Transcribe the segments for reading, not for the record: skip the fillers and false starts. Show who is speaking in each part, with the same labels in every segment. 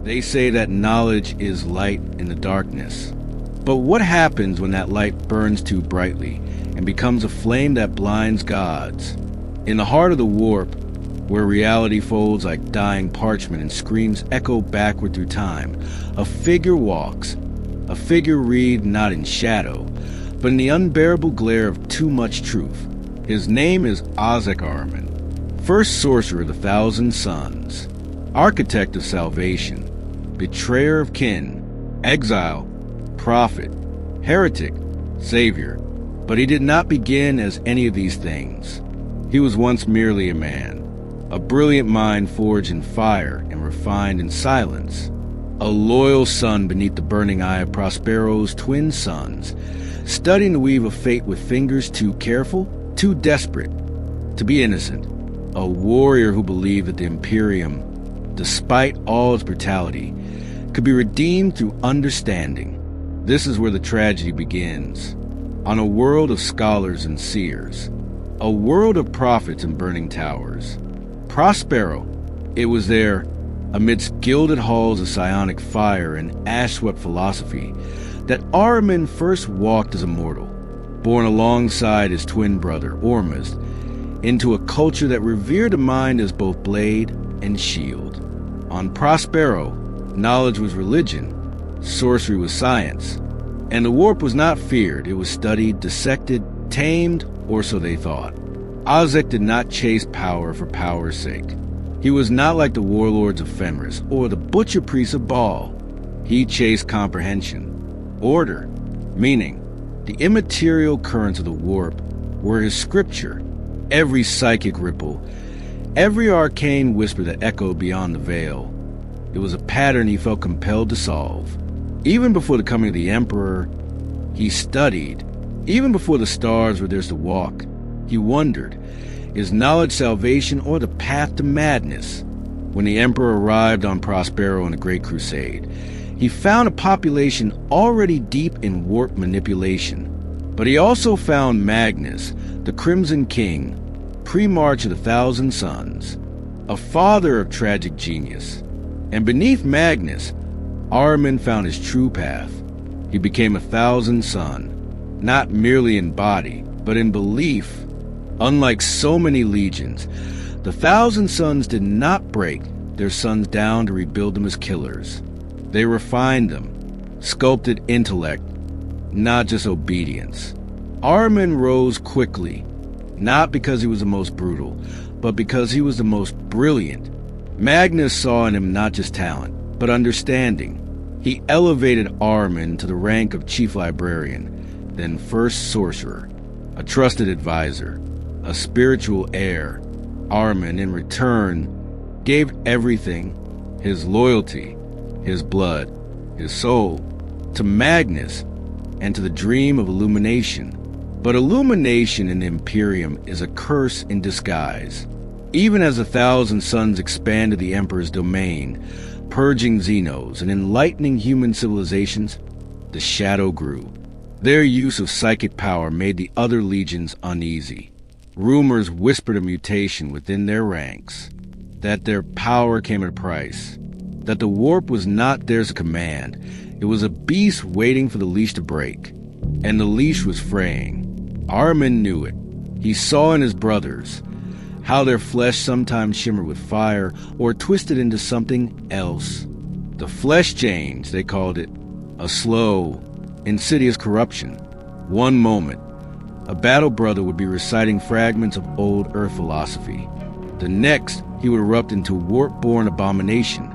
Speaker 1: They say that knowledge is light in the darkness. But what happens when that light burns too brightly and becomes a flame that blinds gods? In the heart of the warp, where reality folds like dying parchment and screams echo backward through time, a figure walks. A figure read not in shadow, but in the unbearable glare of too much truth. His name is Ahzek Ahriman, first sorcerer of the Thousand Suns, architect of salvation, betrayer of kin, exile, prophet, heretic, savior. But he did not begin as any of these things. He was once merely a man, a brilliant mind forged in fire and refined in silence, a loyal son beneath the burning eye of Prospero's twin sons, studying to weave a fate with fingers too careful, too desperate to be innocent, a warrior who believed that the Imperium, despite all its brutality, could be redeemed through understanding. This is where the tragedy begins. On a world of scholars and seers, a world of prophets and burning towers. Prospero, it was there, amidst gilded halls of psionic fire and ash-swept philosophy, that Ahriman first walked as a mortal, born alongside his twin brother, Ormuzd, into a culture that revered a mind as both blade and shield. On Prospero, knowledge was religion, sorcery was science, and the warp was not feared. It was studied, dissected, tamed, or so they thought. Ahzek did not chase power for power's sake. He was not like the warlords of Fenris or the butcher priests of Baal. He chased comprehension, order, meaning. The immaterial currents of the warp were his scripture, every psychic ripple, every arcane whisper that echoed beyond the veil. It was a pattern he felt compelled to solve. Even before the coming of the Emperor, he studied. Even before the stars were theirs to walk, he wondered, is knowledge salvation or the path to madness? When the Emperor arrived on Prospero in the Great Crusade, he found a population already deep in warp manipulation. But he also found Magnus, the Crimson King, pre-March of the Thousand Suns, a father of tragic genius. And beneath Magnus, Ahriman found his true path. He became a Thousand Sun, not merely in body, but in belief. Unlike so many legions, the Thousand Suns did not break their sons down to rebuild them as killers. They refined them, sculpted intellect, not just obedience. Ahriman rose quickly, not because he was the most brutal, but because he was the most brilliant. Magnus saw in him not just talent, but understanding. He elevated Ahriman to the rank of Chief Librarian, then First Sorcerer, a trusted advisor, a spiritual heir. Ahriman, in return, gave everything, his loyalty, his blood, his soul, to Magnus and to the dream of illumination. But illumination in the Imperium is a curse in disguise. Even as the Thousand Suns expanded the Emperor's domain, purging Xenos and enlightening human civilizations, the shadow grew. Their use of psychic power made the other legions uneasy. Rumors whispered a mutation within their ranks, that their power came at a price, that the warp was not theirs to command. It was a beast waiting for the leash to break, and the leash was fraying. Ahriman knew it. He saw in his brothers how their flesh sometimes shimmered with fire or twisted into something else. The flesh change, they called it, a slow, insidious corruption. One moment, a battle brother would be reciting fragments of old Earth philosophy. The next, he would erupt into warp-born abomination,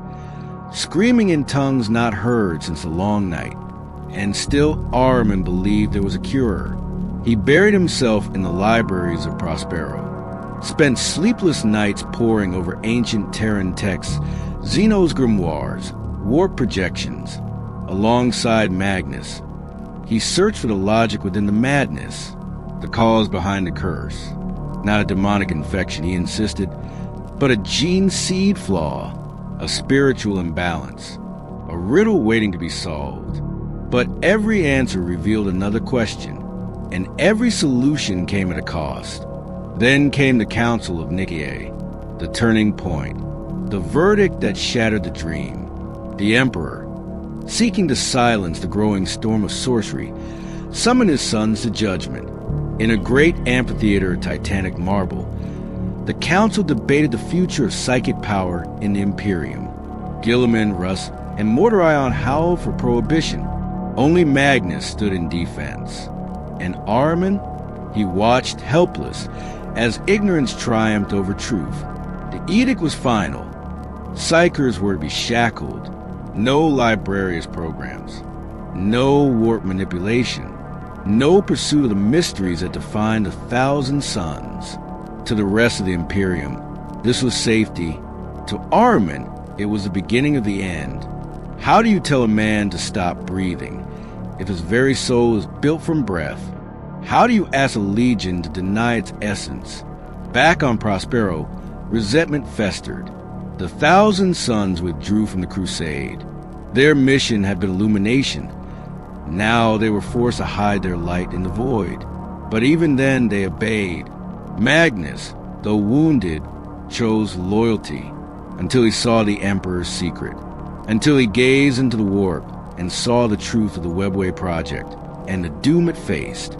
Speaker 1: screaming in tongues not heard since the long night. And still Ahriman believed there was a cure. He buried himself in the libraries of Prospero, spent sleepless nights poring over ancient Terran texts, Xeno's grimoires, warp projections. Alongside Magnus, he searched for the logic within the madness, the cause behind the curse. Not a demonic infection, he insisted, but a gene seed flaw, a spiritual imbalance, a riddle waiting to be solved. But every answer revealed another question, and every solution came at a cost. Then came the Council of Nicaea, the turning point, the verdict that shattered the dream. The Emperor, seeking to silence the growing storm of sorcery, summoned his sons to judgment. In a great amphitheater of titanic marble, the council debated the future of psychic power in the Imperium. Guilliman, Russ, and Mordorion howled for prohibition. Only Magnus stood in defense. And Ahriman, he watched helpless as ignorance triumphed over truth. The edict was final. Psychers were to be shackled. No librarious programs. No warp manipulation. No pursuit of the mysteries that defined 1,000 suns. To the rest of the Imperium, this was safety. To Ahriman, it was the beginning of the end. How do you tell a man to stop breathing if his very soul is built from breath? How do you ask a legion to deny its essence? Back on Prospero, resentment festered. The 1,000 Suns withdrew from the crusade. Their mission had been illumination. Now they were forced to hide their light in the void. But even then they obeyed. Magnus, though wounded, chose loyalty until he saw the Emperor's secret. Until he gazed into the warp and saw the truth of the Webway project and the doom it faced.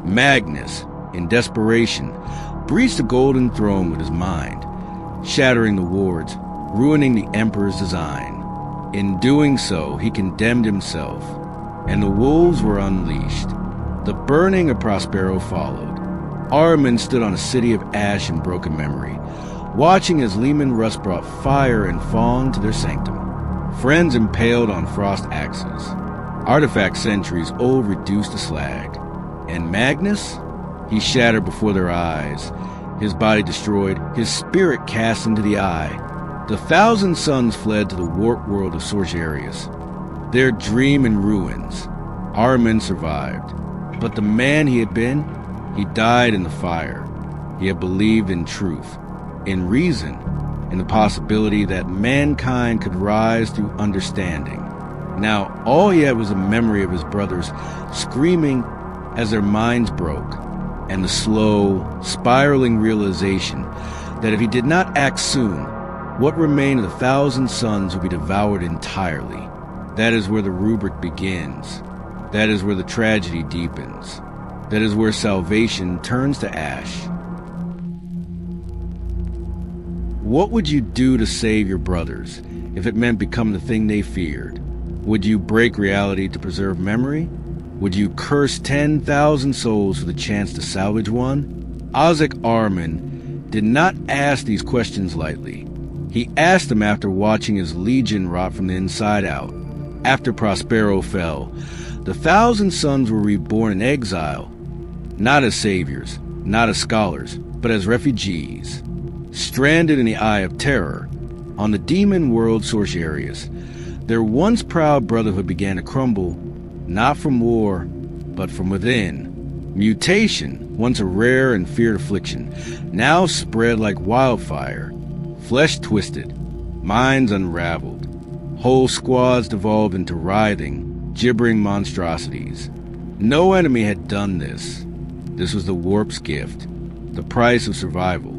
Speaker 1: Magnus, in desperation, breached the Golden Throne with his mind, shattering the wards, ruining the Emperor's design. In doing so, he condemned himself, and the wolves were unleashed. The burning of Prospero followed. Ahriman stood on a city of ash and broken memory, watching as Leman Russ brought fire and fawn to their sanctum. Friends impaled on frost axes. Artifact centuries old reduced to slag. And Magnus? He shattered before their eyes. His body destroyed, his spirit cast into the eye. The 1,000 Suns fled to the warped world of Sorcerius. Their dream in ruins. Ahriman survived. But the man he had been, he died in the fire. He had believed in truth, in reason, in the possibility that mankind could rise through understanding. Now, all he had was a memory of his brothers screaming as their minds broke, and the slow, spiraling realization that if he did not act soon, what remained of the 1,000 Suns would be devoured entirely. That is where the rubric begins. That is where the tragedy deepens. That is where salvation turns to ash. What would you do to save your brothers if it meant becoming the thing they feared? Would you break reality to preserve memory? Would you curse 10,000 souls for the chance to salvage one? Ahzek Ahriman did not ask these questions lightly. He asked them after watching his legion rot from the inside out. After Prospero fell, the 1,000 Suns were reborn in exile, not as saviors, not as scholars, but as refugees. Stranded in the Eye of Terror, on the demon world Sorcerius, their once proud brotherhood began to crumble, not from war, but from within. Mutation, once a rare and feared affliction, now spread like wildfire. Flesh twisted, minds unraveled. Whole squads devolved into writhing, gibbering monstrosities. No enemy had done this. This was the warp's gift, the price of survival,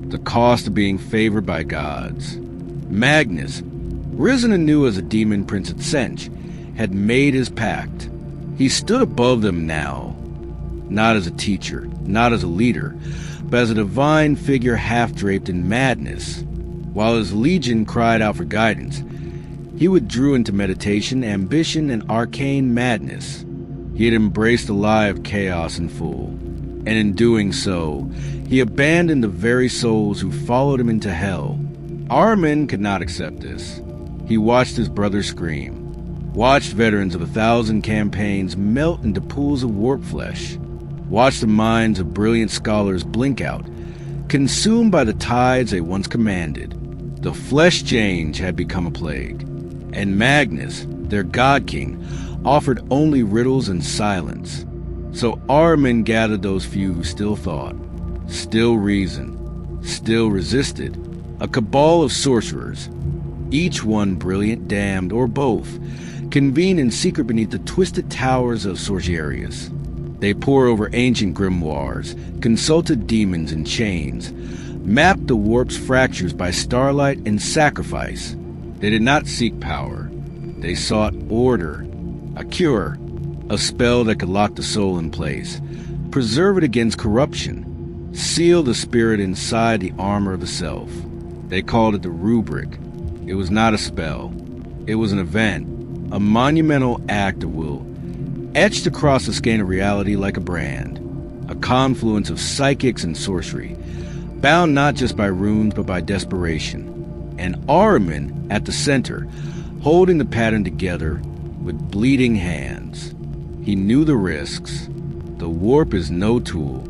Speaker 1: the cost of being favored by gods. Magnus, risen anew as a demon prince at Tzeentch, had made his pact. He stood above them now, not as a teacher, not as a leader, but as a divine figure half-draped in madness. While his legion cried out for guidance, he withdrew into meditation, ambition, and arcane madness. He had embraced the lie of chaos in full, and in doing so, he abandoned the very souls who followed him into hell. Ahriman could not accept this. He watched his brother scream, watched veterans of 1,000 campaigns melt into pools of warp flesh, watched the minds of brilliant scholars blink out, consumed by the tides they once commanded. The flesh change had become a plague, and Magnus, their god king, offered only riddles and silence. So Ahriman gathered those few who still thought, still reasoned, still resisted, a cabal of sorcerers, each one brilliant, damned, or both, convened in secret beneath the twisted towers of Sorcerius. They pored over ancient grimoires, consulted demons in chains, mapped the warp's fractures by starlight and sacrifice. They did not seek power. They sought order, a cure, a spell that could lock the soul in place, preserve it against corruption, seal the spirit inside the armor of the self. They called it the Rubric. It was not a spell. It was an event, a monumental act of will, etched across the skein of reality like a brand, a confluence of psychics and sorcery, bound not just by runes but by desperation, and Ahriman at the center, holding the pattern together with bleeding hands. He knew the risks. The warp is no tool.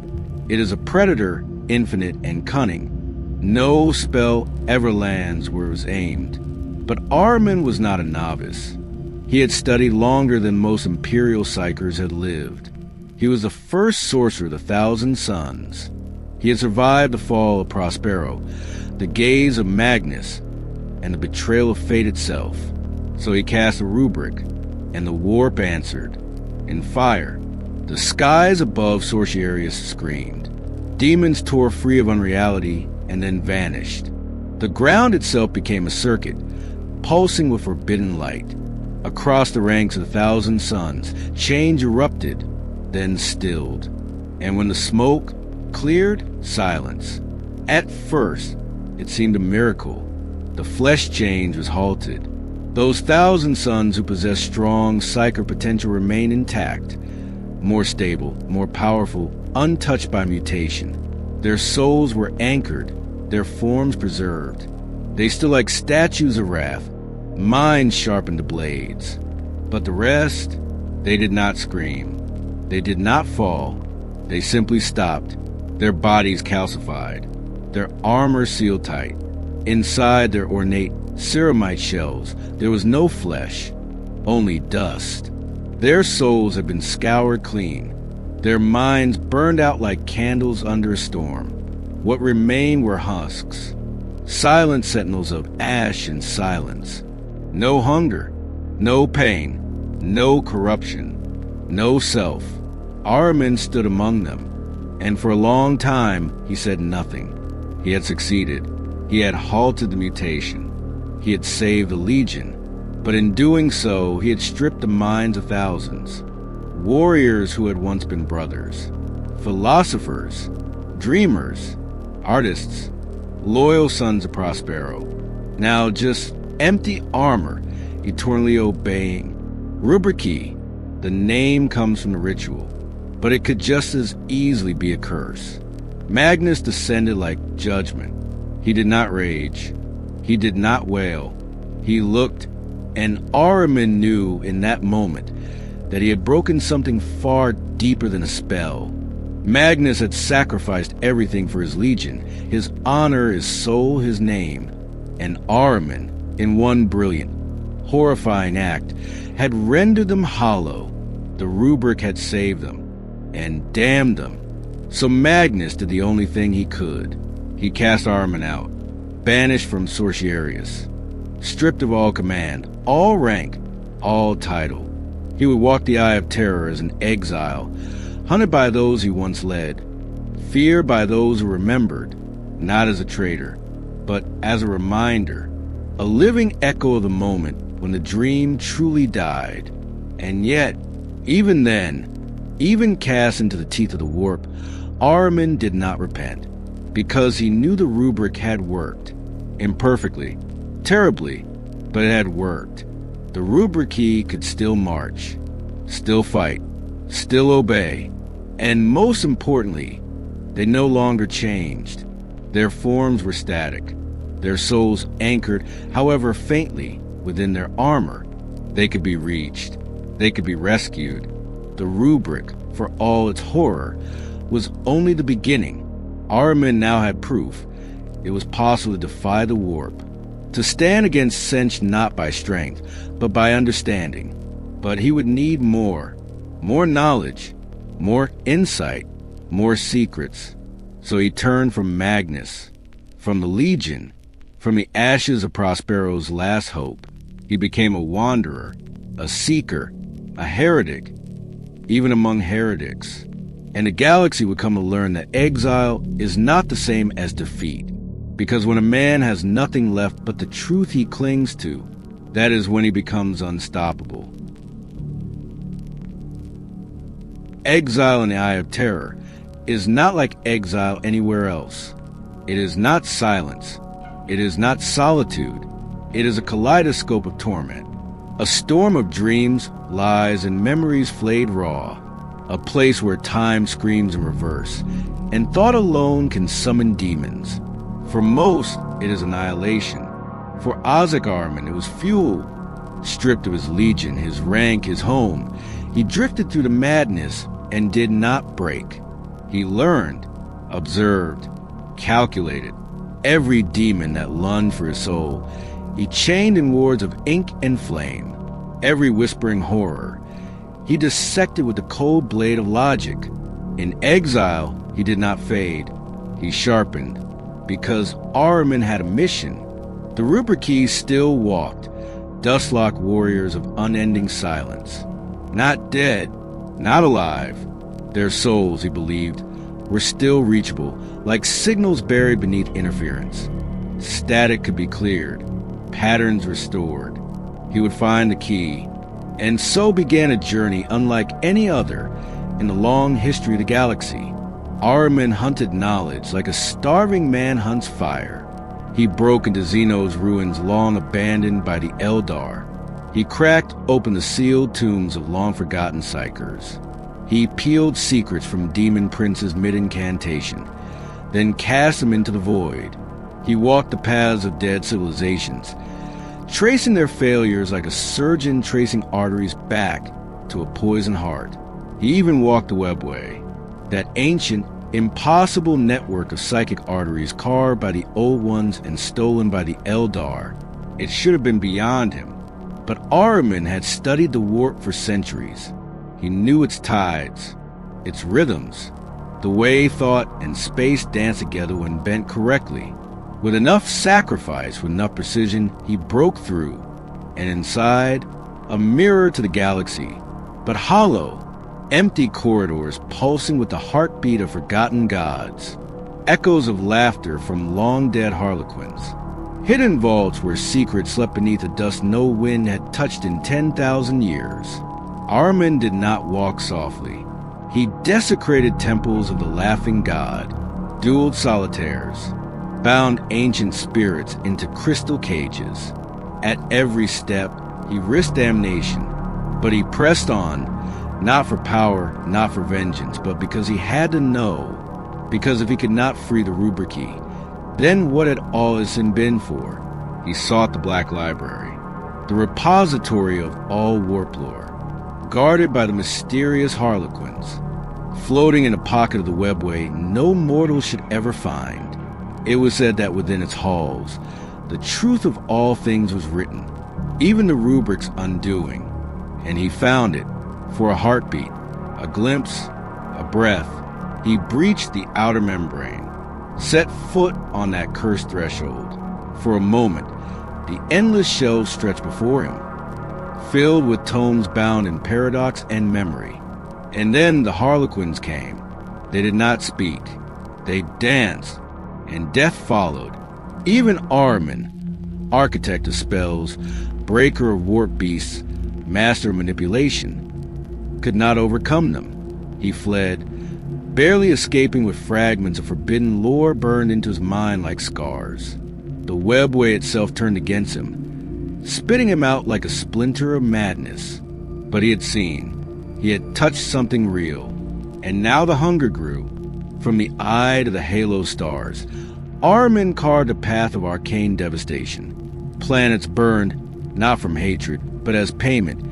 Speaker 1: It is a predator, infinite and cunning. No spell ever lands where it was aimed. But Ahriman was not a novice. He had studied longer than most Imperial Psychers had lived. He was the first sorcerer of the Thousand Suns. He had survived the fall of Prospero, the gaze of Magnus, and the betrayal of fate itself. So he cast a Rubric, and the warp answered. In fire, the skies above Sorcerer screamed. Demons tore free of unreality and then vanished. The ground itself became a circuit, pulsing with forbidden light. Across the ranks of the Thousand Suns, change erupted, then stilled. And when the smoke cleared, silence. At first, it seemed a miracle. The flesh change was halted. Those Thousand Suns who possessed strong psychic potential remained intact, more stable, more powerful, untouched by mutation. Their souls were anchored, their forms preserved. They stood like statues of wrath, minds sharpened to blades. But the rest, they did not scream. They did not fall. They simply stopped, their bodies calcified, their armor sealed tight. Inside their ornate ceramite shells, there was no flesh, only dust. Their souls had been scoured clean, their minds burned out like candles under a storm. What remained were husks, silent sentinels of ash and silence. No hunger, no pain, no corruption, no self. Ahriman stood among them, and for a long time he said nothing. He had succeeded. He had halted the mutation. He had saved the Legion, but in doing so, he had stripped the minds of thousands. Warriors who had once been brothers, philosophers, dreamers, artists, loyal sons of Prospero, now just empty armor, eternally obeying. Rubric, the name comes from the ritual, but it could just as easily be a curse. Magnus descended like judgment. He did not rage. He did not wail. He looked, and Ahriman knew in that moment that he had broken something far deeper than a spell. Magnus had sacrificed everything for his legion, his honor, his soul, his name. And Ahriman, in one brilliant, horrifying act, had rendered them hollow. The Rubric had saved them, and damned them. So Magnus did the only thing he could. He cast Ahriman out, banished from Sorcerer, stripped of all command, all rank, all title. He would walk the Eye of Terror as an exile, hunted by those he once led, feared by those who remembered, not as a traitor, but as a reminder, a living echo of the moment when the dream truly died. And yet, even then, even cast into the teeth of the warp, Ahriman did not repent, because he knew the Rubric had worked. Imperfectly, terribly, but it had worked. The Rubric could still march, still fight, still obey, and most importantly, they no longer changed. Their forms were static, their souls anchored, however faintly, within their armor. They could be reached, they could be rescued. The Rubric, for all its horror, was only the beginning. Ahriman now had proof it was possible to defy the warp, to stand against Tzeentch not by strength, but by understanding. But he would need more knowledge, more insight, more secrets. So he turned from Magnus, from the Legion, from the ashes of Prospero's last hope. He became a wanderer, a seeker, a heretic, even among heretics. And the galaxy would come to learn that exile is not the same as defeat. Because when a man has nothing left but the truth he clings to, That is when he becomes unstoppable. Exile in the Eye of Terror is not like exile anywhere else. It is not silence. It is not solitude. It is a kaleidoscope of torment. A storm of dreams, lies, and memories flayed raw. A place where time screams in reverse, and thought alone can summon demons. For most, it is annihilation. For Ahzek Ahriman, it was fuel. Stripped of his legion, his rank, his home, he drifted through the madness and did not break. He learned, observed, calculated every demon that lunged for his soul. He chained in wards of ink and flame every whispering horror. He dissected with the cold blade of logic. In exile, he did not fade. He sharpened, because Ahriman had a mission. The Rubric keys still walked, dustlock warriors of unending silence. Not dead, not alive. Their souls, he believed, were still reachable, like signals buried beneath interference. Static could be cleared, patterns restored. He would find the key, and so began a journey unlike any other in the long history of the galaxy. Ahriman hunted knowledge like a starving man hunts fire. He broke into Xeno's ruins long abandoned by the Eldar. He cracked open the sealed tombs of long-forgotten psychers. He peeled secrets from demon princes mid-incantation, then cast them into the void. He walked the paths of dead civilizations, tracing their failures like a surgeon tracing arteries back to a poisoned heart. He even walked the Webway, that ancient, impossible network of psychic arteries carved by the Old Ones and stolen by the Eldar. It should have been beyond him, but Ahriman had studied the warp for centuries. He knew its tides, its rhythms, the way thought and space danced together when bent correctly. With enough sacrifice, with enough precision, he broke through, and inside, a mirror to the galaxy, but hollow, empty corridors pulsing with the heartbeat of forgotten gods, echoes of laughter from long-dead harlequins, hidden vaults where secrets slept beneath a dust no wind had touched in 10,000 years. Ahriman did not walk softly. He desecrated temples of the laughing god, dueled solitaires, bound ancient spirits into crystal cages. At every step, he risked damnation, but he pressed on, not for power, not for vengeance, but because he had to know, because if he could not free the Rubric key, then what had all his sin been for? He sought the Black Library, the repository of all warp lore, guarded by the mysterious harlequins, floating in a pocket of the Webway no mortal should ever find. It was said that within its halls, the truth of all things was written, even the Rubric's undoing, and he found it. For a heartbeat, a glimpse, a breath, he breached the outer membrane, set foot on that cursed threshold. For a moment, the endless shelves stretched before him, filled with tomes bound in paradox and memory. And then the harlequins came. They did not speak. They danced, and death followed. Even Ahriman, architect of spells, breaker of warp beasts, master of manipulation, could not overcome them. He fled, barely escaping with fragments of forbidden lore burned into his mind like scars. The Webway itself turned against him, spitting him out like a splinter of madness. But he had seen, he had touched something real, and now the hunger grew. From the eye to the halo stars, Ahriman carved a path of arcane devastation. Planets burned, not from hatred, but as payment.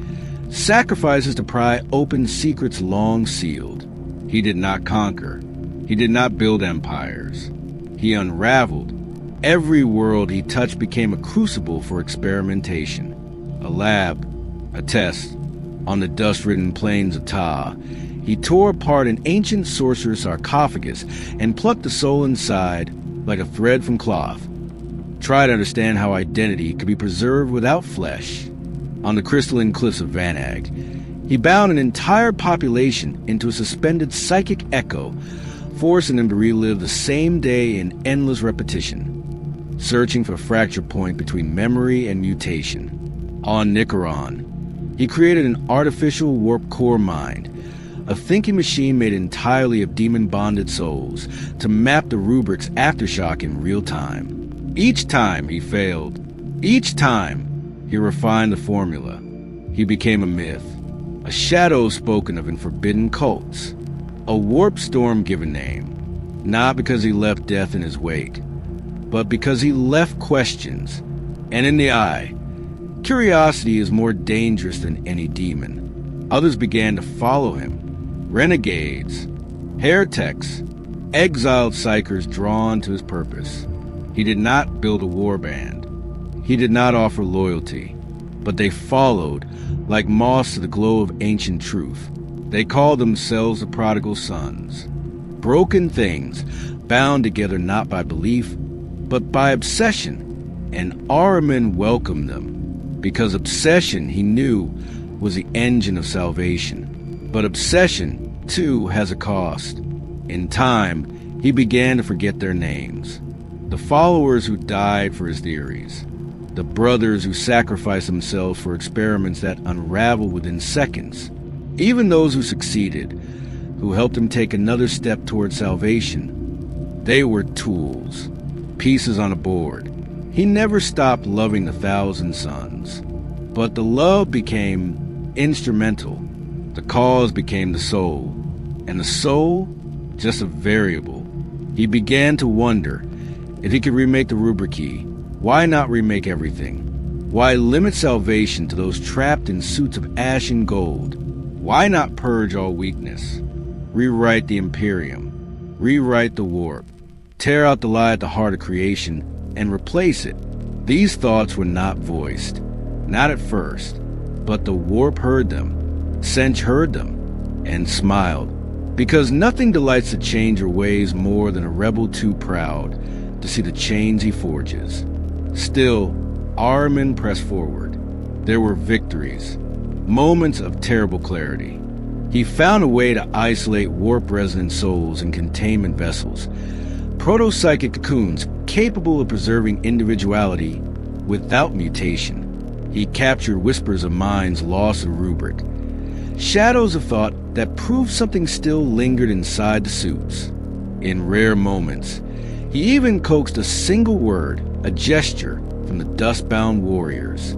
Speaker 1: Sacrifices to pry open secrets long sealed. He did not conquer. He did not build empires. He unraveled. Every world he touched became a crucible for experimentation. A lab, a test. On the dust-ridden plains of Ta, he tore apart an ancient sorcerer's sarcophagus and plucked the soul inside like a thread from cloth. Tried to understand how identity could be preserved without flesh. On the crystalline cliffs of Vanag, he bound an entire population into a suspended psychic echo, forcing them to relive the same day in endless repetition, searching for a fracture point between memory and mutation. On Nicaron, he created an artificial warp core mind, a thinking machine made entirely of demon-bonded souls to map the Rubric's aftershock in real time. Each time he failed. Each time he refined the formula. He became a myth, a shadow spoken of in forbidden cults, a warp storm given name, not because he left death in his wake, but because he left questions, and in the eye, curiosity is more dangerous than any demon. Others began to follow him. Renegades, heretics, exiled psychers drawn to his purpose. He did not build a warband. He did not offer loyalty, but they followed like moths to the glow of ancient truth. They called themselves the prodigal sons. Broken things, bound together not by belief, but by obsession. And Ahriman welcomed them, because obsession, he knew, was the engine of salvation. But obsession, too, has a cost. In time, he began to forget their names. The followers who died for his theories. The brothers who sacrificed themselves for experiments that unraveled within seconds. Even those who succeeded, who helped him take another step toward salvation. They were tools, pieces on a board. He never stopped loving the thousand sons. But the love became instrumental. The cause became the soul. And the soul, just a variable. He began to wonder if he could remake the Rubric, why not remake everything? Why limit salvation to those trapped in suits of ash and gold? Why not purge all weakness? Rewrite the Imperium. Rewrite the warp. Tear out the lie at the heart of creation and replace it. These thoughts were not voiced. Not at first. But the warp heard them. Tzeentch heard them. And smiled. Because nothing delights to change her ways more than a rebel too proud to see the chains he forges. Still, Ahriman pressed forward. There were victories. Moments of terrible clarity. He found a way to isolate warp-resonant souls in containment vessels. Proto-psychic cocoons capable of preserving individuality without mutation. He captured whispers of minds lost in Rubric. Shadows of thought that proved something still lingered inside the suits. In rare moments, he even coaxed a single word, a gesture, from the dust-bound warriors.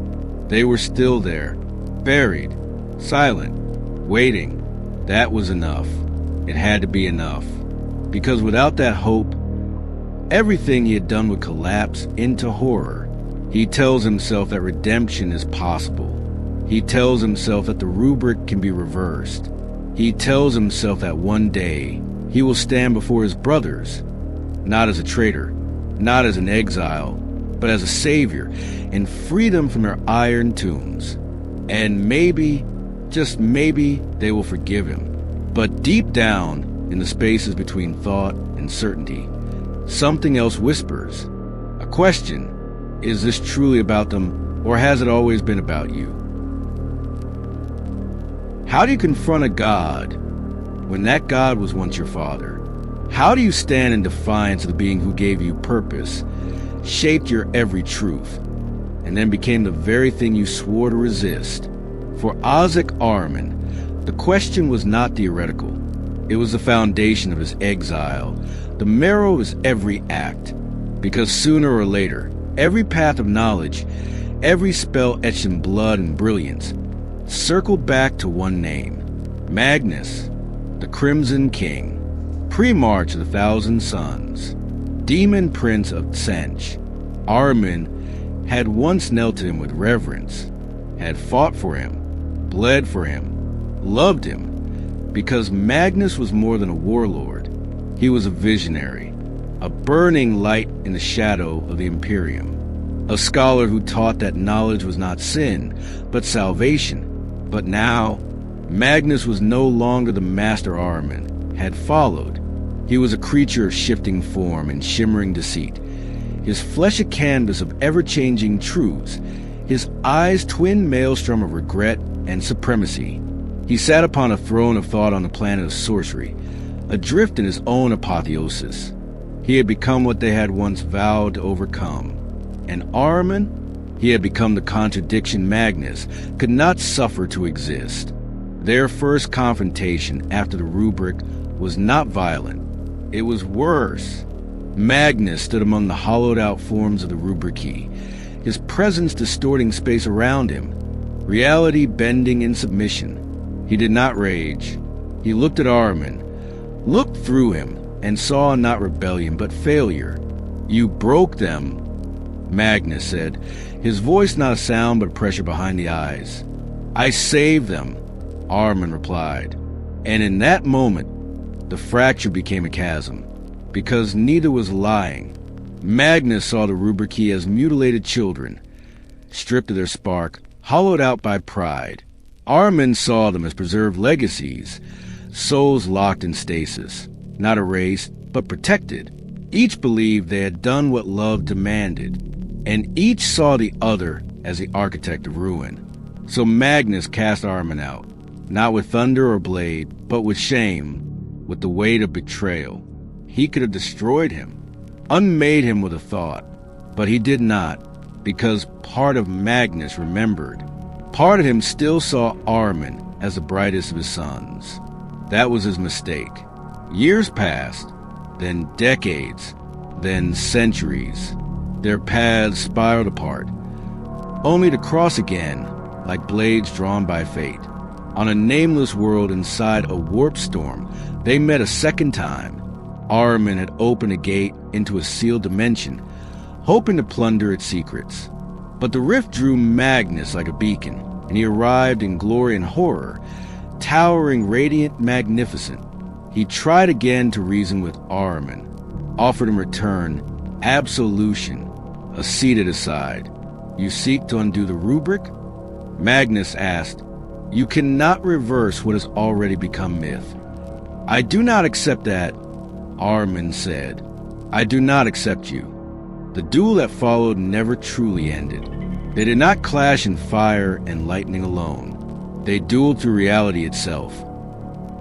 Speaker 1: They were still there, buried, silent, waiting. That was enough. It had to be enough. Because without that hope, everything he had done would collapse into horror. He tells himself that redemption is possible. He tells himself that the Rubric can be reversed. He tells himself that one day he will stand before his brothers, not as a traitor, not as an exile, but as a savior, and free them from their iron tombs. And maybe, just maybe, they will forgive him. But deep down, in the spaces between thought and certainty, something else whispers. A question. Is this truly about them, or has it always been about you? How do you confront a god when that god was once your father? How do you stand in defiance of the being who gave you purpose, shaped your every truth, and then became the very thing you swore to resist? For Ahzek Ahriman, the question was not theoretical. It was the foundation of his exile, the marrow of his every act. Because sooner or later, every path of knowledge, every spell etched in blood and brilliance, circled back to one name, Magnus, the Crimson King, pre-march of the Thousand Suns, demon prince of Tzeentch. Ahriman had once knelt to him with reverence, had fought for him, bled for him, loved him, because Magnus was more than a warlord. He was a visionary, a burning light in the shadow of the Imperium, a scholar who taught that knowledge was not sin, but salvation. But now, Magnus was no longer the master Ahriman had followed. He was a creature of shifting form and shimmering deceit, his flesh a canvas of ever-changing truths, his eyes twin maelstrom of regret and supremacy. He sat upon a throne of thought on the planet of sorcery, adrift in his own apotheosis. He had become what they had once vowed to overcome. And Ahriman? He had become the contradiction Magnus could not suffer to exist. Their first confrontation after the rubric was not violent. It was worse. Magnus stood among the hollowed-out forms of the rubric key, his presence distorting space around him, reality bending in submission. He did not rage. He looked at Ahriman, looked through him, and saw not rebellion but failure. "You broke them," Magnus said, his voice not a sound but pressure behind the eyes. "I saved them," Ahriman replied. And in that moment, the fracture became a chasm, because neither was lying. Magnus saw the rubric key as mutilated children, stripped of their spark, hollowed out by pride. Ahriman saw them as preserved legacies, souls locked in stasis, not erased, but protected. Each believed they had done what love demanded, and each saw the other as the architect of ruin. So Magnus cast Ahriman out, not with thunder or blade, but with shame, with the weight of betrayal. He could have destroyed him, unmade him with a thought, but he did not, because part of Magnus remembered. Part of him still saw Ahriman as the brightest of his sons. That was his mistake. Years passed, then decades, then centuries. Their paths spiraled apart, only to cross again like blades drawn by fate. On a nameless world inside a warp storm, they met a second time. Ahriman had opened a gate into a sealed dimension, hoping to plunder its secrets. But the rift drew Magnus like a beacon, and he arrived in glory and horror, towering, radiant, magnificent. He tried again to reason with Ahriman, offered in return absolution, a seat at his side. "You seek to undo the rubric?" Magnus asked. "You cannot reverse what has already become myth." "I do not accept that," Ahriman said. "I do not accept you." The duel that followed never truly ended. They did not clash in fire and lightning alone. They dueled through reality itself,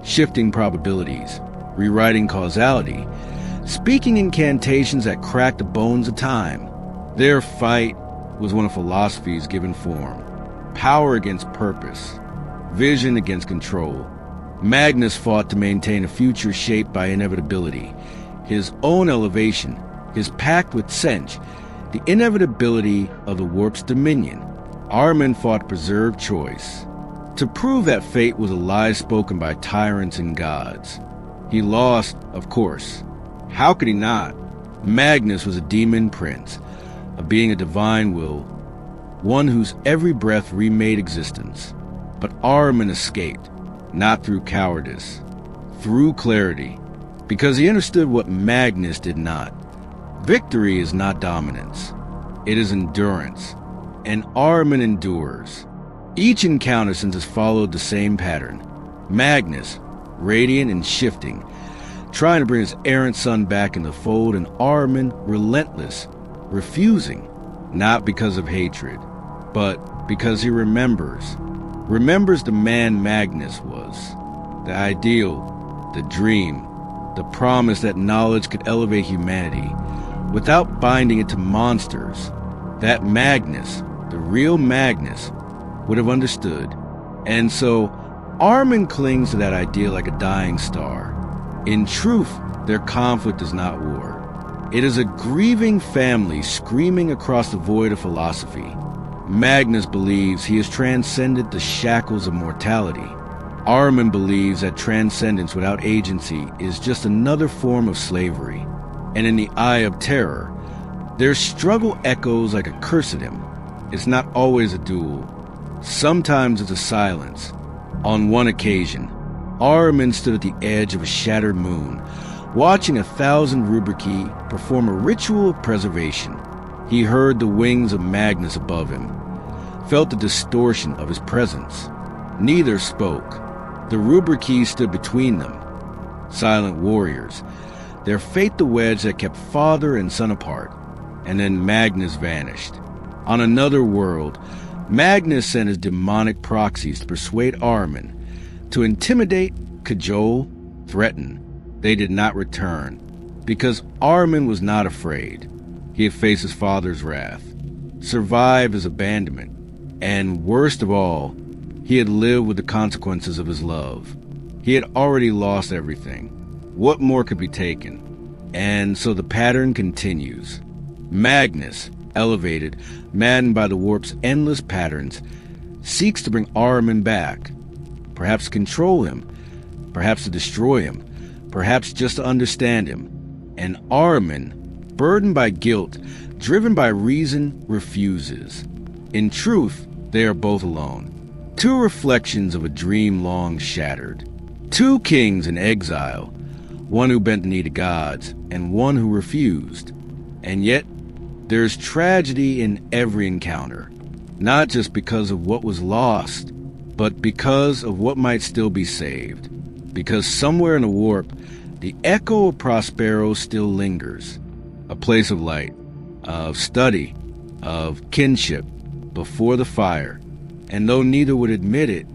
Speaker 1: shifting probabilities, rewriting causality, speaking incantations that cracked the bones of time. Their fight was one of philosophy's given form. Power against purpose, vision against control. Magnus fought to maintain a future shaped by inevitability, his own elevation, his pact with Tzeentch, the inevitability of the warp's dominion. Ahriman fought to preserve choice, to prove that fate was a lie spoken by tyrants and gods. He lost, of course. How could he not? Magnus was a demon prince, a being of divine will, one whose every breath remade existence. But Ahriman escaped, not through cowardice, through clarity, because he understood what Magnus did not. Victory is not dominance, it is endurance, and Ahriman endures. Each encounter since has followed the same pattern. Magnus, radiant and shifting, trying to bring his errant son back in the fold, and Ahriman, relentless, refusing, not because of hatred, but because he remembers the man Magnus was, the ideal, the dream, the promise that knowledge could elevate humanity without binding it to monsters. That Magnus, the real Magnus, would have understood. And so Ahriman clings to that idea like a dying star. In truth, their conflict is not war. It is a grieving family screaming across the void of philosophy. Magnus believes he has transcended the shackles of mortality. Ahriman believes that transcendence without agency is just another form of slavery. And in the eye of terror, their struggle echoes like a curse at him. It's not always a duel. Sometimes it's a silence. On one occasion, Ahriman stood at the edge of a shattered moon, watching 1,000 Rubrici perform a ritual of preservation. He heard the wings of Magnus above him, felt the distortion of his presence. Neither spoke. The Rubrici stood between them, silent warriors, their fate the wedge that kept father and son apart. And then Magnus vanished. On another world, Magnus sent his demonic proxies to persuade Ahriman, to intimidate, cajole, threaten. They did not return, because Ahriman was not afraid. He had faced his father's wrath. survive his abandonment, and worst of all, he had lived with the consequences of his love. He had already lost everything. What more could be taken? And so the pattern continues. Magnus, elevated, maddened by the warp's endless patterns, seeks to bring Ahriman back. Perhaps to control him, perhaps to destroy him, perhaps just to understand him. And Ahriman, burdened by guilt, driven by reason, refuses. In truth, they are both alone. Two reflections of a dream long shattered. Two kings in exile, one who bent the knee to gods, and one who refused. And yet, there's tragedy in every encounter, not just because of what was lost, but because of what might still be saved. Because somewhere in the warp, the echo of Prospero still lingers. A place of light, of study, of kinship, before the fire. And though neither would admit it,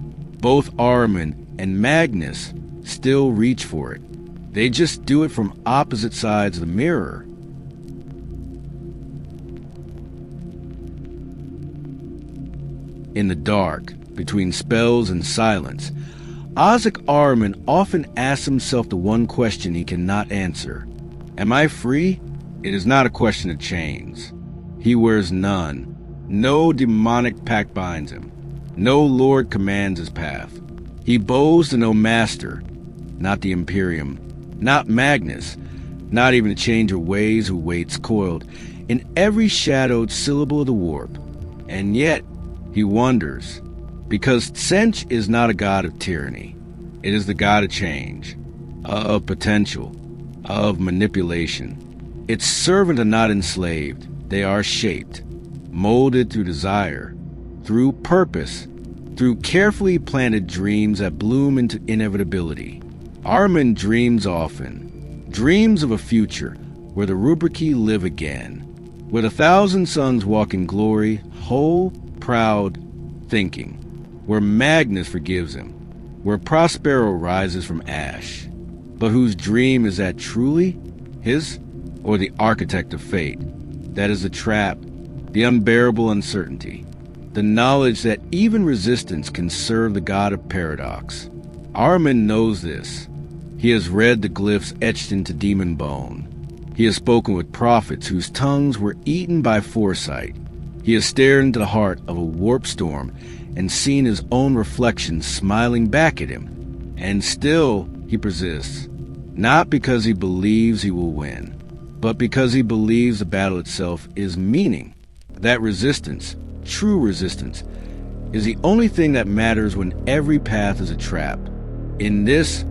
Speaker 1: both Ahriman and Magnus still reach for it. They just do it from opposite sides of the mirror. In the dark, between spells and silence, Ahzek Ahriman often asks himself the one question he cannot answer. Am I free? It is not a question of chains. He wears none. No demonic pact binds him. No lord commands his path. He bows to no master, not the Imperium, not Magnus, not even a change of ways who waits coiled in every shadowed syllable of the warp. And yet, he wonders, because Tzeentch is not a god of tyranny. It is the god of change, of potential, of manipulation. Its servants are not enslaved. They are shaped, molded through desire, through purpose, through carefully planted dreams that bloom into inevitability. Ahriman dreams often, dreams of a future where the Rubrici live again, where 1,000 suns walk in glory, whole, proud, thinking, where Magnus forgives him, where Prospero rises from ash, but whose dream is that truly his, or the architect of fate? That is the trap, the unbearable uncertainty, the knowledge that even resistance can serve the god of paradox. Ahriman knows this. He has read the glyphs etched into demon bone. He has spoken with prophets whose tongues were eaten by foresight. He has stared into the heart of a warp storm and seen his own reflection smiling back at him. And still he persists, not because he believes he will win, but because he believes the battle itself is meaning. That resistance, true resistance, is the only thing that matters when every path is a trap. In this,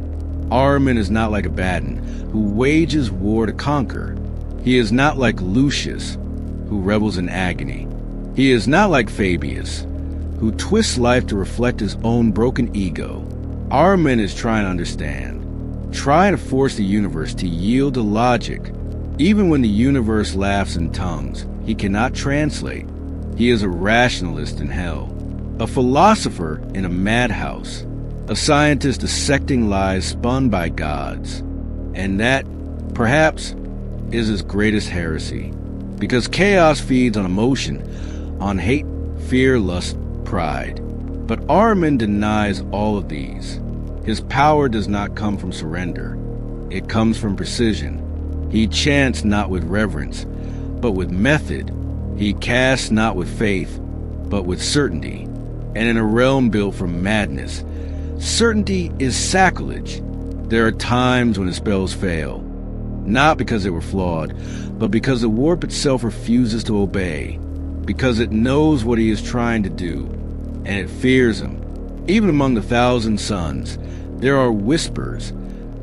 Speaker 1: Ahriman is not like Abaddon, who wages war to conquer. He is not like Lucius, who revels in agony. He is not like Fabius, who twists life to reflect his own broken ego. Ahriman is trying to understand, trying to force the universe to yield to logic. Even when the universe laughs in tongues, he cannot translate. He is a rationalist in hell, a philosopher in a madhouse, a scientist dissecting lies spun by gods. And that, perhaps, is his greatest heresy. Because chaos feeds on emotion, on hate, fear, lust, pride. But Ahriman denies all of these. His power does not come from surrender. It comes from precision. He chants not with reverence, but with method. He casts not with faith, but with certainty. And in a realm built from madness, certainty is sacrilege. There are times when his spells fail, not because they were flawed, but because the warp itself refuses to obey, because it knows what he is trying to do, and it fears him. Even among the 1,000 suns, there are whispers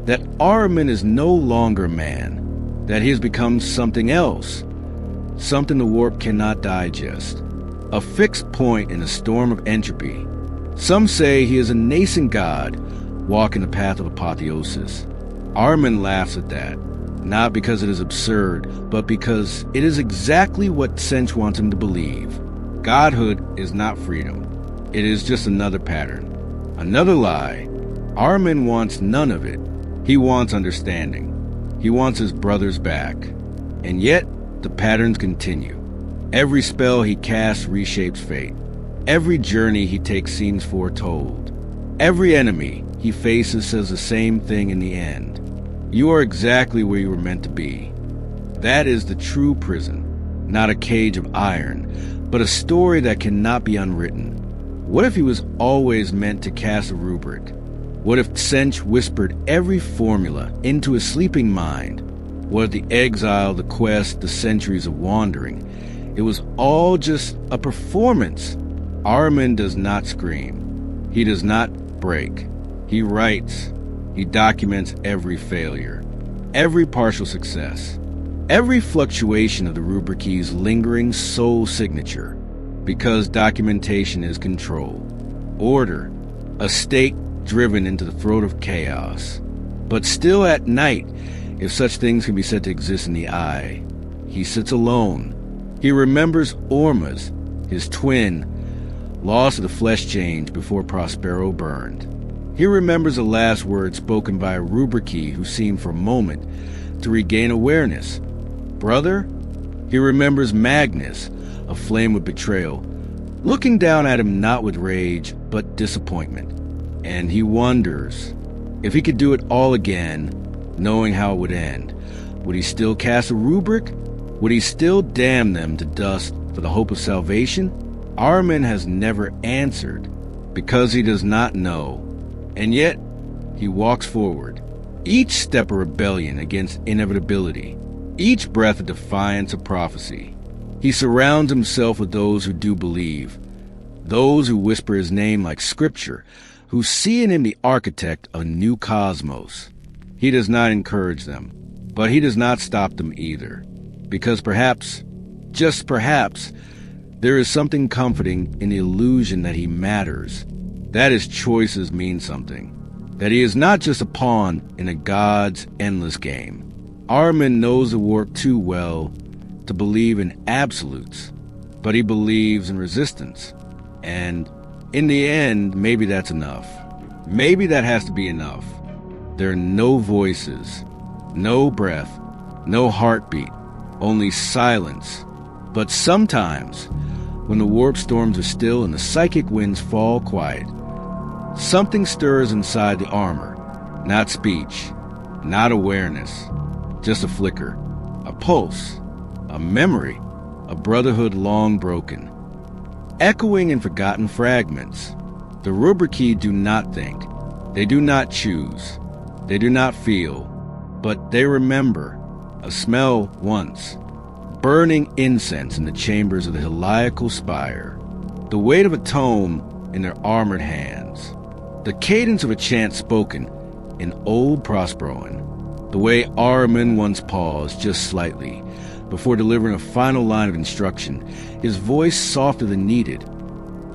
Speaker 1: that Ahriman is no longer man, that he has become something else, something the warp cannot digest, a fixed point in a storm of entropy. Some say he is a nascent god, walking the path of apotheosis. Ahriman laughs at that, not because it is absurd, but because it is exactly what Tzeentch wants him to believe. Godhood is not freedom. It is just another pattern, another lie. Ahriman wants none of it. He wants understanding. He wants his brothers back. And yet, the patterns continue. Every spell he casts reshapes fate. Every journey he takes seems foretold. Every enemy he faces says the same thing in the end. You are exactly where you were meant to be. That is the true prison, not a cage of iron, but a story that cannot be unwritten. What if he was always meant to cast a rubric? What if Tzeentch whispered every formula into his sleeping mind? What if the exile, the quest, the centuries of wandering, it was all just a performance? Ahriman does not scream. He does not break. He writes. He documents every failure, every partial success, every fluctuation of the rubric key's lingering soul signature, because documentation is control, order, a stake driven into the throat of chaos. But still at night, if such things can be said to exist in the eye, he sits alone. He remembers Orma's, his twin, lost to the flesh change before Prospero burned. He remembers the last words spoken by a rubric key who seemed for a moment to regain awareness. Brother? He remembers Magnus, aflame with betrayal, looking down at him not with rage, but disappointment. And he wonders, if he could do it all again, knowing how it would end, would he still cast a rubric? Would he still damn them to dust for the hope of salvation? Ahriman has never answered, because he does not know. And yet, he walks forward, each step a rebellion against inevitability, each breath a defiance of prophecy. He surrounds himself with those who do believe, those who whisper his name like scripture, who see in him the architect of a new cosmos. He does not encourage them, but he does not stop them either, because perhaps, just perhaps, there is something comforting in the illusion that he matters, that his choices mean something, that he is not just a pawn in a god's endless game. Ahriman knows the warp too well to believe in absolutes, but he believes in resistance. And in the end, maybe that's enough. Maybe that has to be enough. There are no voices, no breath, no heartbeat, only silence. But sometimes, when the warp storms are still and the psychic winds fall quiet, something stirs inside the armor. Not speech, not awareness, just a flicker, a pulse, a memory, a brotherhood long broken. Echoing in forgotten fragments, the rubric key do not think, they do not choose, they do not feel, but they remember a smell once, burning incense in the chambers of the heliacal spire, the weight of a tome in their armored hands, the cadence of a chant spoken in Old Prosperoan, the way Ahriman once paused just slightly before delivering a final line of instruction, his voice softer than needed,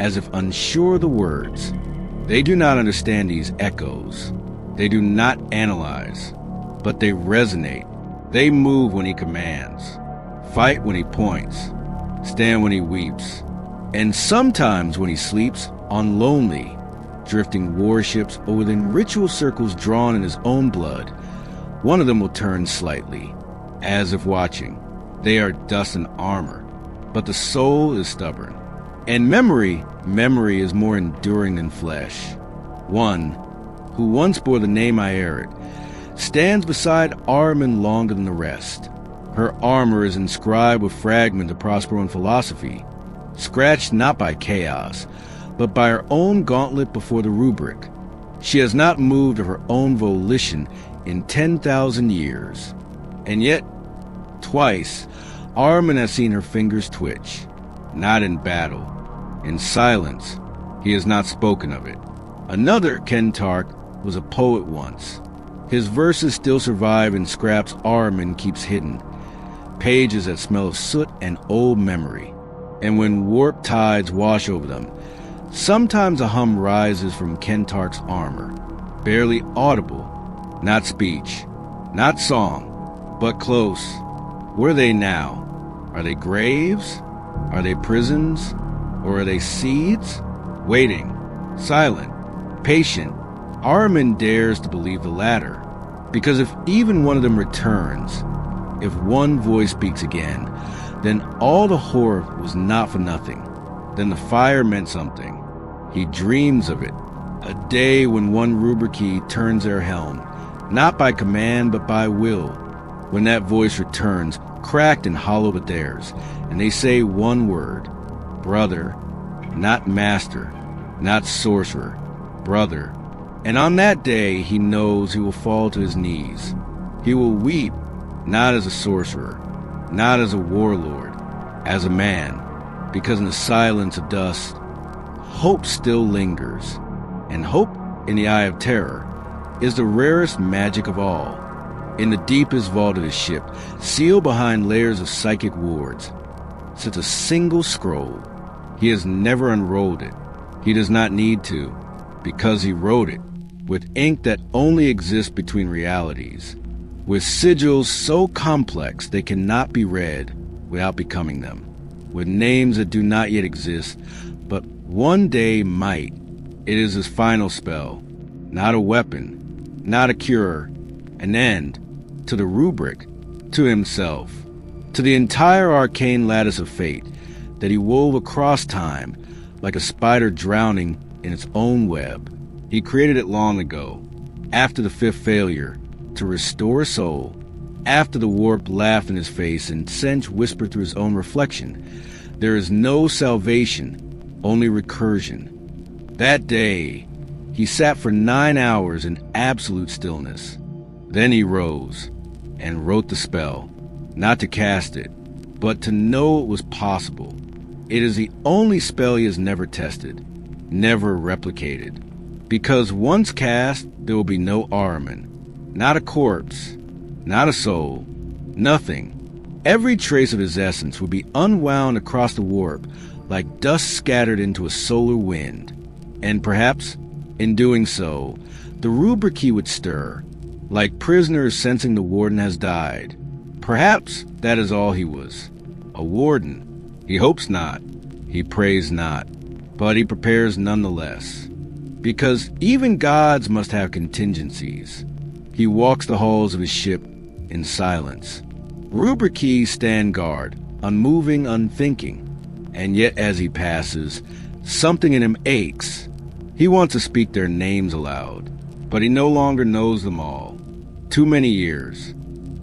Speaker 1: as if unsure of the words. They do not understand these echoes. They do not analyze, but they resonate. They move when he commands, fight when he points, stand when he weeps, and sometimes when he sleeps on lonely, drifting warships or within ritual circles drawn in his own blood. One of them will turn slightly, as if watching. They are dust and armor, but the soul is stubborn. And memory is more enduring than flesh. One, who once bore the name Aerith, stands beside Ahriman longer than the rest. Her armor is inscribed with fragments of Prosperoan philosophy, scratched not by chaos, but by her own gauntlet before the rubric. She has not moved of her own volition in 10,000 years. And yet, twice, Ahriman has seen her fingers twitch, not in battle. In silence, he has not spoken of it. Another Kentarch was a poet once. His verses still survive in scraps Ahriman keeps hidden, pages that smell of soot and old memory. And when warp tides wash over them, sometimes a hum rises from Kentarch's armor, barely audible, not speech, not song, but close. Where are they now? Are they graves? Are they prisons? Or are they seeds? Waiting, silent, patient. Ahriman dares to believe the latter, because if even one of them returns, if one voice speaks again, then all the horror was not for nothing. Then the fire meant something. He dreams of it. A day when one Rubric turns their helm, not by command but by will. When that voice returns, cracked and hollow but theirs, and they say one word, brother, not master, not sorcerer, brother. And on that day he knows he will fall to his knees. He will weep, not as a sorcerer, not as a warlord, as a man, because in the silence of dust, hope still lingers, and hope in the eye of terror is the rarest magic of all. In the deepest vault of his ship, sealed behind layers of psychic wards, sits a single scroll. He has never unrolled it. He does not need to, because he wrote it, with ink that only exists between realities, with sigils so complex they cannot be read without becoming them, with names that do not yet exist, but one day might. It is his final spell, not a weapon, not a cure, an end, to the rubric, to himself, to the entire arcane lattice of fate that he wove across time like a spider drowning in its own web. He created it long ago, after the fifth failure, to restore a soul, after the warp laughed in his face and Tzeentch whispered through his own reflection, "There is no salvation, only recursion." That day, he sat for 9 hours in absolute stillness. Then he rose and wrote the spell, not to cast it, but to know it was possible. It is the only spell he has never tested, never replicated. Because once cast, there will be no Ahriman, not a corpse, not a soul, nothing. Every trace of his essence would be unwound across the warp like dust scattered into a solar wind. And perhaps, in doing so, the Rubric would stir, like prisoners sensing the warden has died. Perhaps that is all he was, a warden. He hopes not, he prays not, but he prepares nonetheless. Because even gods must have contingencies. He walks the halls of his ship in silence. Rubric stand guard, unmoving, unthinking. And yet as he passes, something in him aches. He wants to speak their names aloud, but he no longer knows them all. Too many years,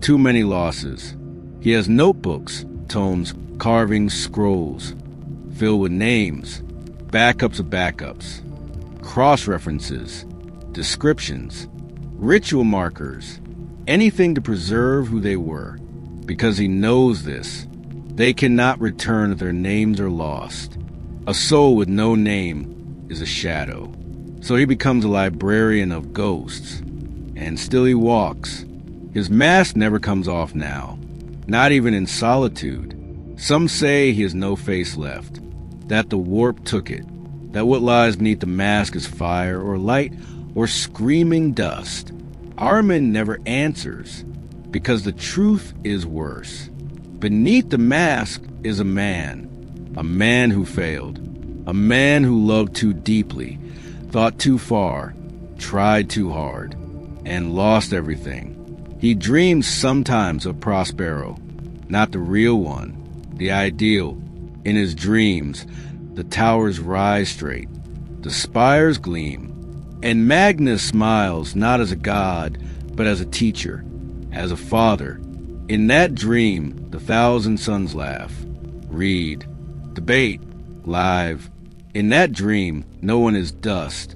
Speaker 1: too many losses. He has notebooks, tomes, carvings, scrolls, filled with names, backups of backups, cross-references, descriptions, ritual markers, anything to preserve who they were. Because he knows this, they cannot return if their names are lost. A soul with no name is a shadow. So he becomes a librarian of ghosts. And still he walks. His mask never comes off now, not even in solitude. Some say he has no face left, that the warp took it, that what lies beneath the mask is fire or light or screaming dust. Ahriman never answers, because the truth is worse. Beneath the mask is a man who failed, a man who loved too deeply, thought too far, tried too hard, and lost everything. He dreams sometimes of Prospero, not the real one, the ideal. In his dreams, the towers rise straight, the spires gleam, and Magnus smiles not as a god, but as a teacher, as a father. In that dream, the 1,000 suns laugh, read, debate, live. In that dream, no one is dust,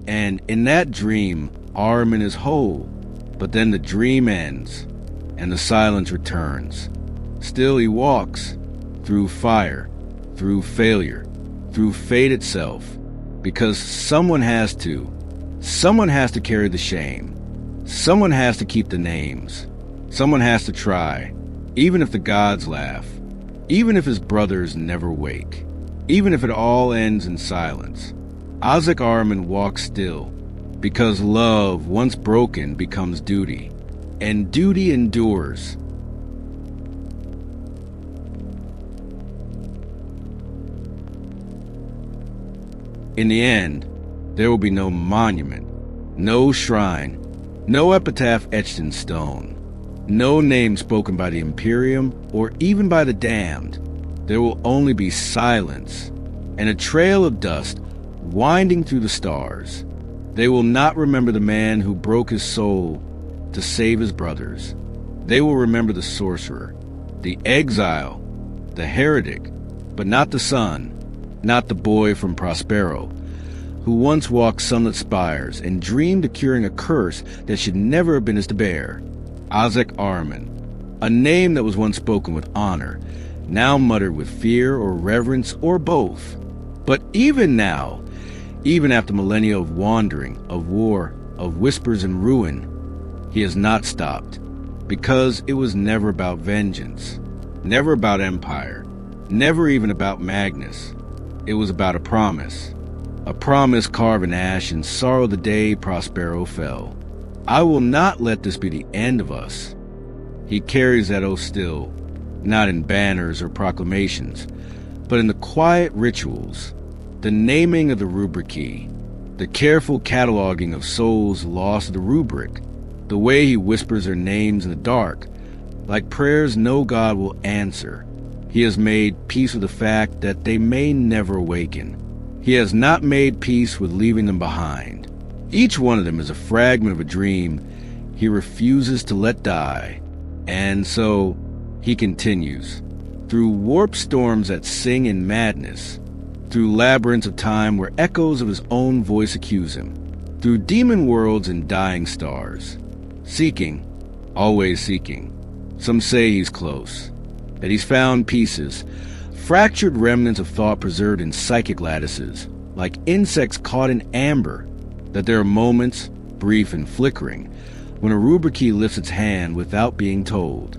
Speaker 1: and in that dream, Ahriman is whole. But then the dream ends, and the silence returns. Still he walks, through fire, through failure, through fate itself, because someone has to. Someone has to carry the shame. Someone has to keep the names. Someone has to try, even if the gods laugh, even if his brothers never wake, even if it all ends in silence. Ahzek Ahriman walks still, because love, once broken, becomes duty, and duty endures. In the end, there will be no monument, no shrine, no epitaph etched in stone, No name spoken by the Imperium or even by the damned. There will only be silence and a trail of dust winding through the stars. They will not remember the man who broke his soul to save his brothers. They will remember the sorcerer, the exile, the heretic, but not the son, not the boy from Prospero, who once walked sunlit spires and dreamed of curing a curse that should never have been his to bear. Ahzek Ahriman, a name that was once spoken with honor, now muttered with fear or reverence or both. But even now, even after millennia of wandering, of war, of whispers and ruin, he has not stopped, because it was never about vengeance, never about empire, never even about Magnus. It was about a promise carved in ash and sorrow the day Prospero fell. I will not let this be the end of us. He carries that oath still, not in banners or proclamations, but in the quiet rituals, the naming of the rubric key, the careful cataloging of souls lost to the rubric, the way he whispers their names in the dark, like prayers no God will answer. He has made peace with the fact that they may never awaken. He has not made peace with leaving them behind. Each one of them is a fragment of a dream he refuses to let die. And so he continues, through warp storms that sing in madness, through labyrinths of time where echoes of his own voice accuse him, through demon worlds and dying stars. Seeking, always seeking. Some say he's close, that he's found pieces, fractured remnants of thought preserved in psychic lattices, like insects caught in amber, that there are moments, brief and flickering, when a rubric key lifts its hand without being told,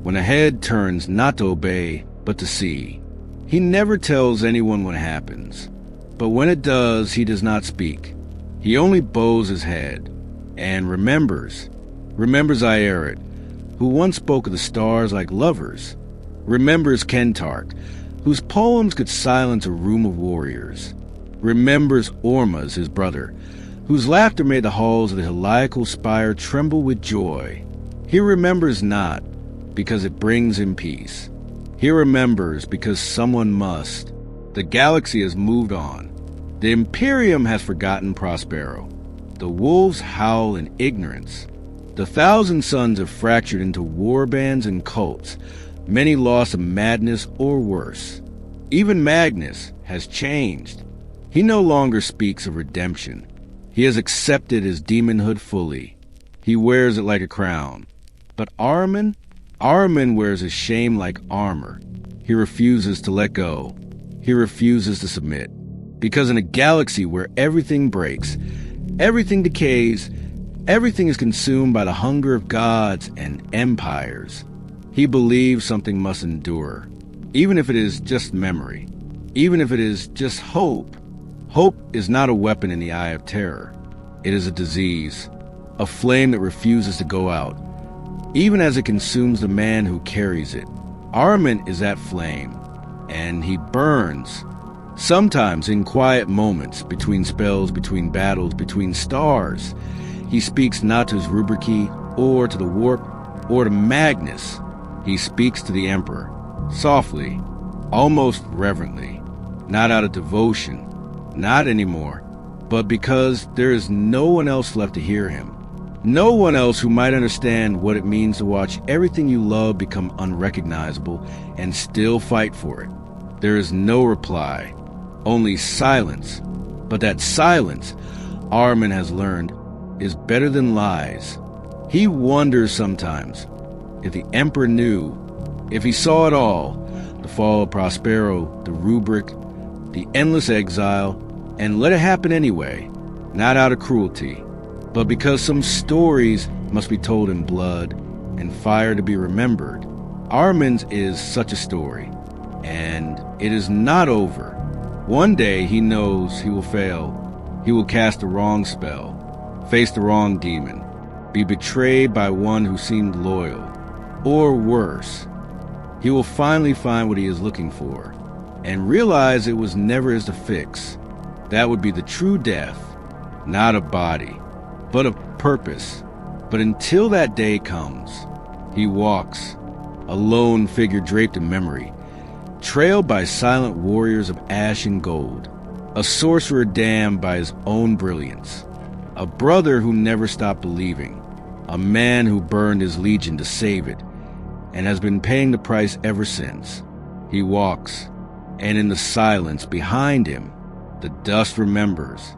Speaker 1: when a head turns not to obey, but to see. He never tells anyone what happens, but when it does, he does not speak. He only bows his head, and remembers Aerith, who once spoke of the stars like lovers, remembers Kentark, whose poems could silence a room of warriors, remembers Ormuz, his brother, whose laughter made the halls of the Heliacal spire tremble with joy. He remembers not, because it brings him peace. He remembers because someone must. The galaxy has moved on. The Imperium has forgotten Prospero. The wolves howl in ignorance. The thousand suns have fractured into war bands and cults, many lost to madness or worse. Even Magnus has changed. He no longer speaks of redemption. He has accepted his demonhood fully. He wears it like a crown. But Ahriman wears his shame like armor. He refuses to let go. He refuses to submit. Because in a galaxy where everything breaks, everything decays, everything is consumed by the hunger of gods and empires, he believes something must endure, even if it is just memory, even if it is just hope. Hope is not a weapon in the eye of terror. It is a disease, a flame that refuses to go out, even as it consumes the man who carries it. Ahriman is that flame, and he burns, sometimes in quiet moments, between spells, between battles, between stars. He speaks not to his rubric key, or to the warp, or to Magnus. He speaks to the Emperor, softly, almost reverently, not out of devotion, not anymore, but because there is no one else left to hear him. No one else who might understand what it means to watch everything you love become unrecognizable and still fight for it. There is no reply, only silence. But that silence, Ahriman has learned, is better than lies. He wonders sometimes if the Emperor knew, if he saw it all, the fall of Prospero, the rubric, the endless exile, and let it happen anyway, not out of cruelty, but because some stories must be told in blood and fire to be remembered. Ahriman's is such a story, and it is not over. One day he knows he will fail. He will cast the wrong spell, face the wrong demon, be betrayed by one who seemed loyal, or worse. He will finally find what he is looking for, and realize it was never his to fix. That would be the true death, not of body, but of purpose. But until that day comes, He walks, a lone figure draped in memory, trailed by silent warriors of ash and gold, a sorcerer damned by his own brilliance, a brother who never stopped believing, a man who burned his legion to save it, and has been paying the price ever since. He walks, and in the silence behind him, the dust remembers,